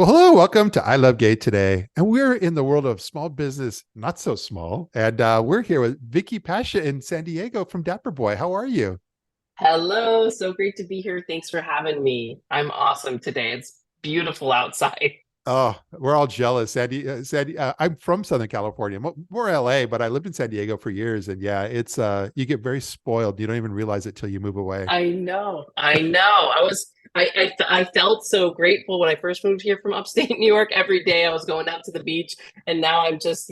Well, hello, welcome to I Love Gay today. And we're in the world of small business, not so small. And we're here with Vicky Pasche in San Diego from Dapper Boy. How are you? Hello, so great to be here. Thanks for having me. I'm awesome today. It's beautiful outside. Oh, we're all jealous. I'm from Southern California, more LA, but I lived in San Diego for years. And yeah, it's you get very spoiled. You don't even realize it till you move away. I know. I know. I felt so grateful when I first moved here from upstate New York. Every day I was going out to the beach, and now I'm just,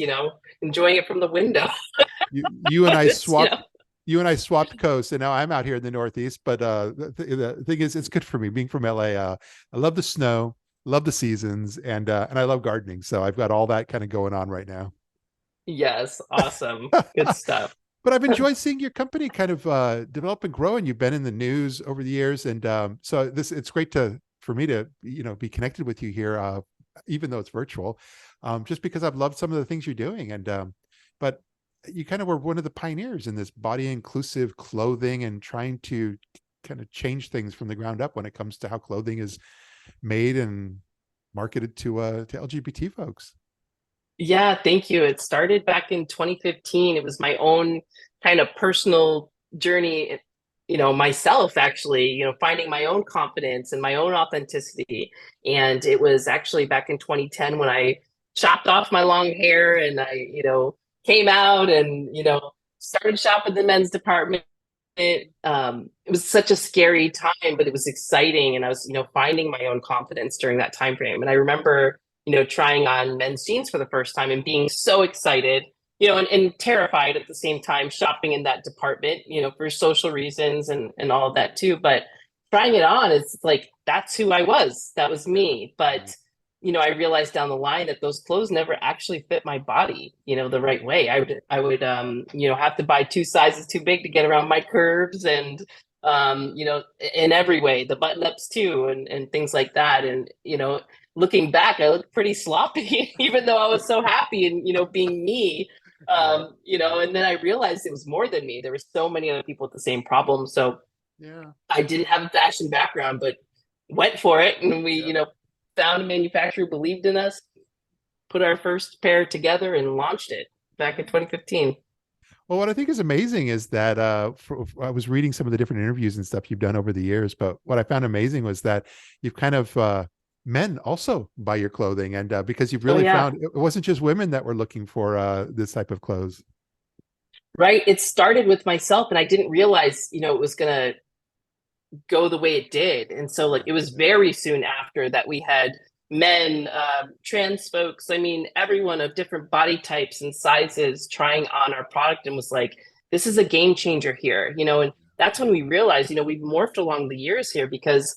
enjoying it from the window. You and I It's, swapped coasts, and now I'm out here in the Northeast. But the thing is, it's good for me being from LA. I love the snow, love the seasons, and I love gardening. So I've got all that kind of going on right now. yes, awesome. Good stuff. But I've enjoyed seeing your company kind of develop and grow, and you've been in the news over the years, and so this it's great to for me to be connected with you here, even though it's virtual, just because I've loved some of the things you're doing, and but you kind of were one of the pioneers in this body inclusive clothing and trying to kind of change things from the ground up when it comes to how clothing is made and marketed to LGBT folks. Yeah, thank you. It started back in 2015. It was my own kind of personal journey, myself actually, finding my own confidence and my own authenticity. And it was actually back in 2010 when I chopped off my long hair and I, came out and, started shopping the men's department. It was such a scary time, but it was exciting. And I was, finding my own confidence during that time frame. And I remember trying on men's jeans for the first time and being so excited, and terrified at the same time, shopping in that department, for social reasons and all of that too. But trying it on, it's like, that's who I was. That was me. But, I realized down the line that those clothes never actually fit my body, the right way. I would, have to buy two sizes too big to get around my curves and, in every way, the button ups too, and things like that. And, looking back, I looked pretty sloppy, even though I was so happy and, being me. Yeah, And then I realized it was more than me. There were so many other people with the same problem. So yeah, I didn't have a fashion background, but went for it. And we, yeah. found a manufacturer who believed in us, put our first pair together and launched it back in 2015. Well, what I think is amazing is that I was reading some of the different interviews and stuff you've done over the years, but what I found amazing was that you've kind of men also buy your clothing, and because you've Oh really yeah. found it wasn't just women that were looking for this type of clothes. Right. It started with myself and I didn't realize, it was gonna go the way it did. And so like it was very soon after that we had men, trans folks, I mean, everyone of different body types and sizes trying on our product and was like, this is a game changer here, and that's when we realized, we've morphed along the years here because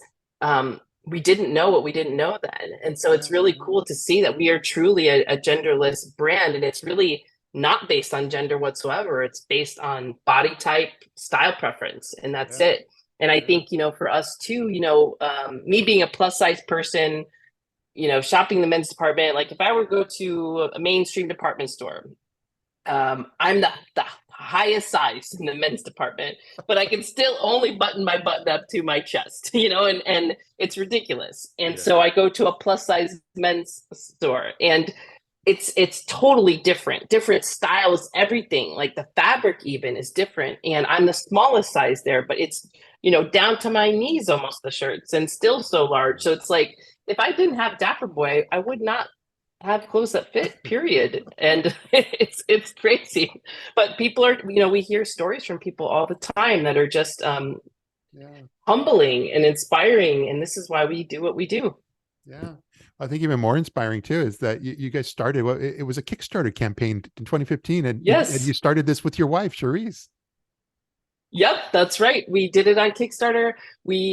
we didn't know what we didn't know then. And so Yeah, it's really cool to see that we are truly a genderless brand and it's really not based on gender whatsoever. It's based on body type, style preference, and that's yeah, it. And I yeah, think, for us too, me being a plus size person, shopping the men's department, like if I were to go to a mainstream department store, I'm the highest size in the men's department, but I can still only button my button up to my chest, and it's ridiculous. And yeah, so I go to a plus size men's store and it's totally different styles, everything, like the fabric even is different, and I'm the smallest size there, but it's down to my knees almost, the shirts, and still so large. So it's like if I didn't have Dapper Boy, I would not have clothes that fit, period. And it's crazy, but people are, we hear stories from people all the time that are just yeah, humbling and inspiring, and this is why we do what we do. yeah. I think even more inspiring too is that you guys started. Well, it was a Kickstarter campaign in 2015, and you Yes. started this with your wife, Cherise. Yep, that's right. We did it on Kickstarter.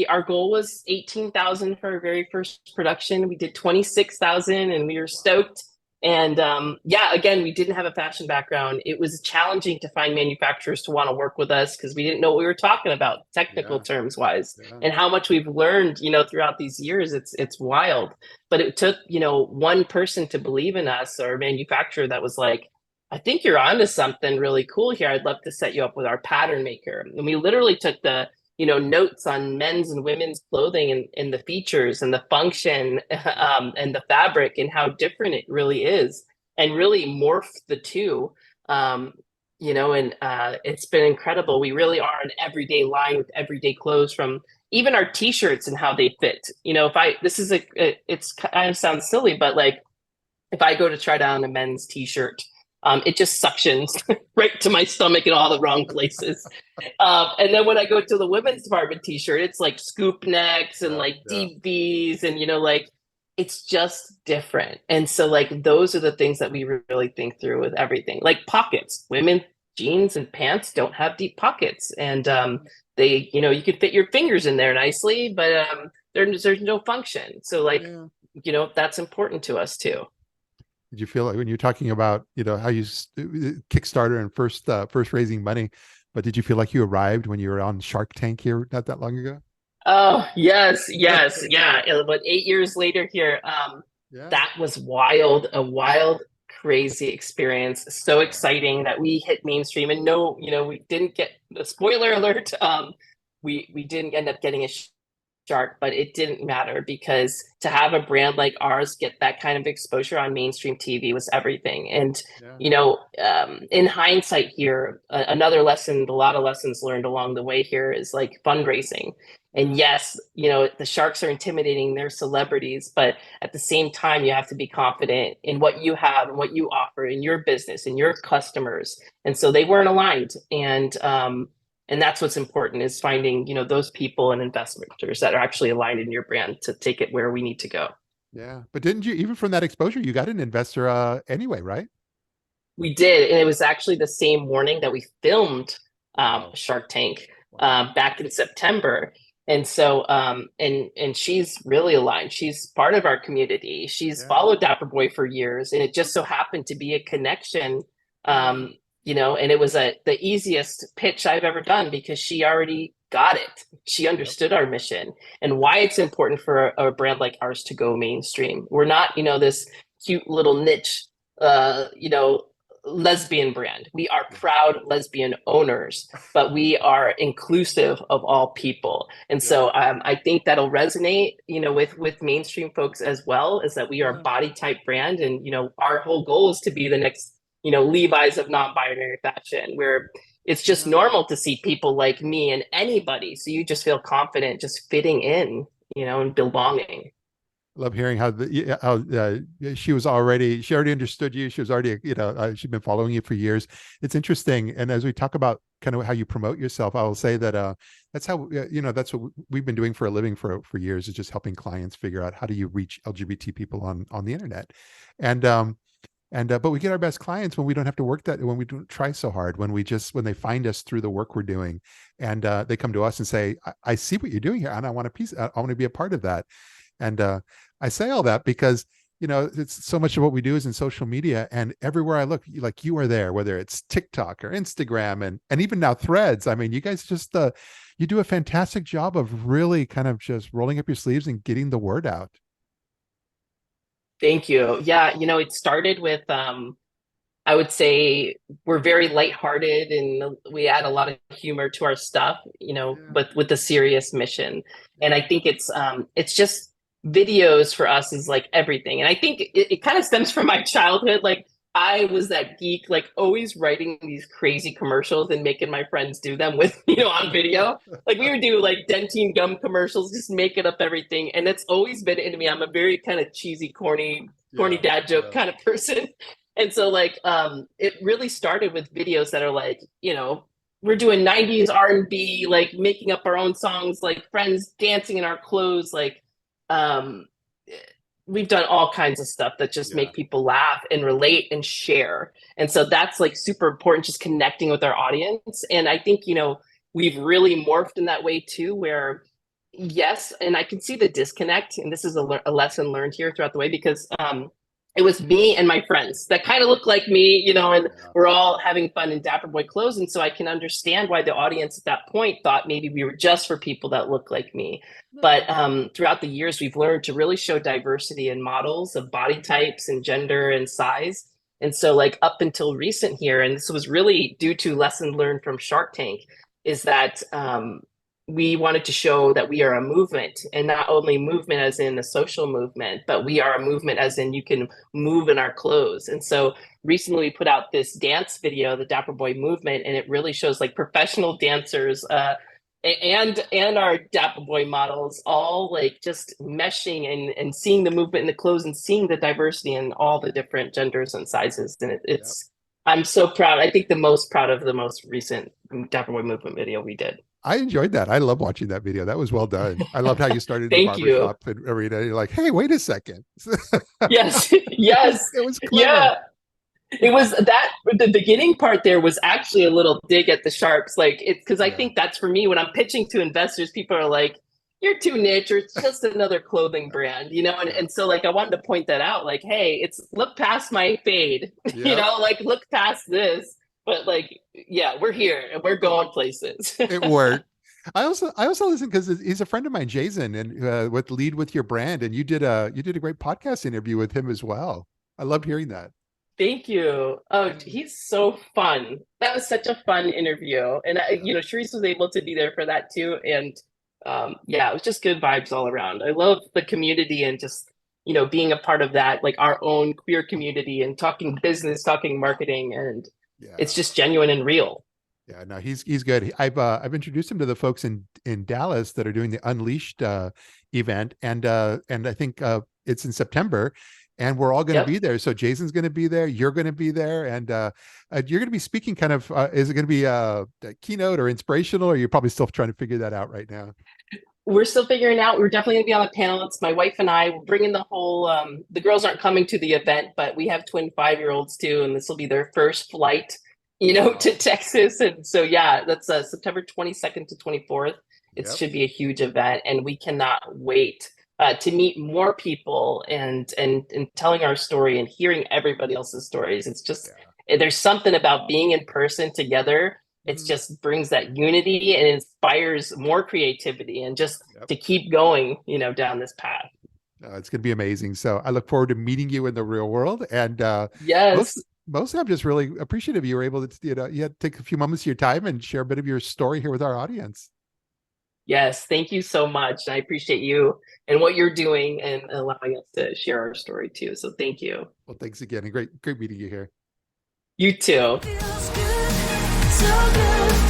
Our goal was 18,000 for our very first production. We did 26,000 and we were stoked. And yeah, again, we didn't have a fashion background. It was challenging to find manufacturers to want to work with us because we didn't know what we were talking about technical Yeah, terms wise. yeah, And how much we've learned, throughout these years. It's wild. But it took, one person to believe in us, or a manufacturer that was like, I think you're onto something really cool here. I'd love to set you up with our pattern maker. And we literally took the notes on men's and women's clothing and the features and the function and the fabric and how different it really is, and really morph the two. Um, and it's been incredible. We really are an everyday line with everyday clothes, from even our t-shirts and how they fit. If I this is it's kind of sounds silly, but like if I go to try down a men's t-shirt, it just suctions right to my stomach in all the wrong places. And then when I go to the women's department t-shirt, it's like scoop necks and Yeah, like yeah, deep V's, and like it's just different. And so like those are the things that we really think through with everything. Like pockets, women jeans and pants don't have deep pockets, and they, you could fit your fingers in there nicely, but there's no function. So like, yeah. that's important to us too. Did you feel like when you're talking about, how you Kickstarter and first raising money, but did you feel like you arrived when you were on Shark Tank here not that long ago? Oh, yes, yes, yeah. But 8 years later here, Yeah. that was wild, a wild, crazy experience. So exciting that we hit mainstream, and no, we didn't get the spoiler alert. We didn't end up getting a shark, but it didn't matter, because to have a brand like ours get that kind of exposure on mainstream TV was everything. And Yeah. in hindsight here, another lesson, a lot of lessons learned along the way here is like fundraising. And yes, the sharks are intimidating, they're celebrities, but at the same time, you have to be confident in what you have and what you offer in your business and your customers. And so they weren't aligned. And that's what's important, is finding, those people and investors that are actually aligned in your brand to take it where we need to go. Yeah. But didn't you, even from that exposure, you got an investor anyway, right? We did, and it was actually the same morning that we filmed Wow. Shark Tank Wow. back in September. And so, and she's really aligned. She's part of our community. She's Yeah. followed Dapper Boy for years, and it just so happened to be a connection. Yeah. And it was the easiest pitch I've ever done, because she already got it. She Yep. understood our mission and why it's important for a brand like ours to go mainstream. We're not, this cute little niche, lesbian brand. We are Yeah. proud lesbian owners, but we are inclusive of all people. And Yeah. so I think that'll resonate, with mainstream folks as well, is that we are a Yeah. body type brand. And, our whole goal is to be the next, Levi's of non-binary fashion, where it's just Yeah. normal to see people like me and anybody. So you just feel confident just fitting in, and belonging. Love hearing how she already understood you. She was already, she'd been following you for years. It's interesting. And as we talk about kind of how you promote yourself, I will say that that's how, that's what we've been doing for a living for years, is just helping clients figure out how do you reach LGBT people on the internet. And but we get our best clients when we don't have to work when we don't try so hard, when they find us through the work we're doing, and they come to us and say, I see what you're doing here, and I want a piece. I want to be a part of that. And I say all that because, it's so much of what we do is in social media, and everywhere I look, like you are there, whether it's TikTok or Instagram, and even now Threads. I mean, you guys just you do a fantastic job of really kind of just rolling up your sleeves and getting the word out. Thank you. Yeah, it started with I would say we're very lighthearted, and we add a lot of humor to our stuff, Yeah, with a serious mission. And I yeah, think it's just videos for us is like everything. And I think it kind of stems from my childhood. Like I was that geek, like always writing these crazy commercials and making my friends do them with, on video. Like we would do like Dentine gum commercials, just making up everything. And it's always been into me. I'm a very kind of cheesy, corny yeah, dad joke yeah, kind of person. And so like it really started with videos that are like, we're doing 90s R&B, like making up our own songs, like friends dancing in our clothes, like um we've done all kinds of stuff that just yeah, make people laugh and relate and share. And so that's like super important, just connecting with our audience. And I think, we've really morphed in that way too, where yes, and I can see the disconnect, and this is a lesson learned here throughout the way, because it was me and my friends that kind of look like me, and yeah, we're all having fun in Dapper Boy clothes. And so I can understand why the audience at that point thought maybe we were just for people that look like me. But no, throughout the years, we've learned to really show diversity in models of body types and gender and size. And so, like, up until recent here, and this was really due to lesson learned from Shark Tank, is that we wanted to show that we are a movement, and not only movement as in a social movement, but we are a movement as in you can move in our clothes. And so recently we put out this dance video, the Dapper Boy movement, and it really shows like professional dancers, and our Dapper Boy models all like just meshing and seeing the movement in the clothes and seeing the diversity in all the different genders and sizes. And it's, I'm so proud. I think the most proud of the most recent Dapper Boy movement video we did. I enjoyed that. I love watching that video. That was well done. I loved how you started in the Thank you. barbershop and arena. You're like, hey, wait a second. Yes, yes, It was clever. yeah. It was that the beginning part there was actually a little dig at the sharps, like it's because I think that's for me when I'm pitching to investors, people are like, "You're too niche, or it's just another clothing brand," you know. And so like I wanted to point that out, like, hey, it's look past my fade, you know, like look past this. But like, yeah, we're here and we're going places. It worked. I also listen because he's a friend of mine, Jason, and with Lead with Your Brand, and you did a great podcast interview with him as well. I loved hearing that. Thank you. Oh, he's so fun. That was such a fun interview. And, you know, Sharice was able to be there for that too. And yeah, it was just good vibes all around. I love the community and just, you know, being a part of that, like our own queer community and talking business, talking marketing. And it's just genuine and real. Yeah, no, he's good. I've introduced him to the folks in Dallas that are doing the Unleashed event. And I think it's in September. And we're all going to be there. So Jason's going to be there. You're going to be there. And you're going to be speaking kind of, is it going to be a keynote or inspirational, or you're probably still trying to figure that out right now? We're still figuring out. We're definitely going to be on a panel. It's my wife and I. We're bringing the whole, the girls aren't coming to the event, but we have twin 5-year-olds too. And this will be their first flight, you know, to Texas. And so, yeah, that's September 22nd to 24th. It should be a huge event. And we cannot wait to meet more people and telling our story and hearing everybody else's stories. It's just, there's something about being in person together. It just brings that unity and inspires more creativity and just to keep going, you know, down this path. It's going to be amazing. So I look forward to meeting you in the real world. And mostly I'm just really appreciative you were able to, you know, you had to take a few moments of your time and share a bit of your story here with our audience. Yes, thank you so much. I appreciate you and what you're doing and allowing us to share our story too. So thank you. Well, thanks again. And great meeting you here. You too. Feels good, so good.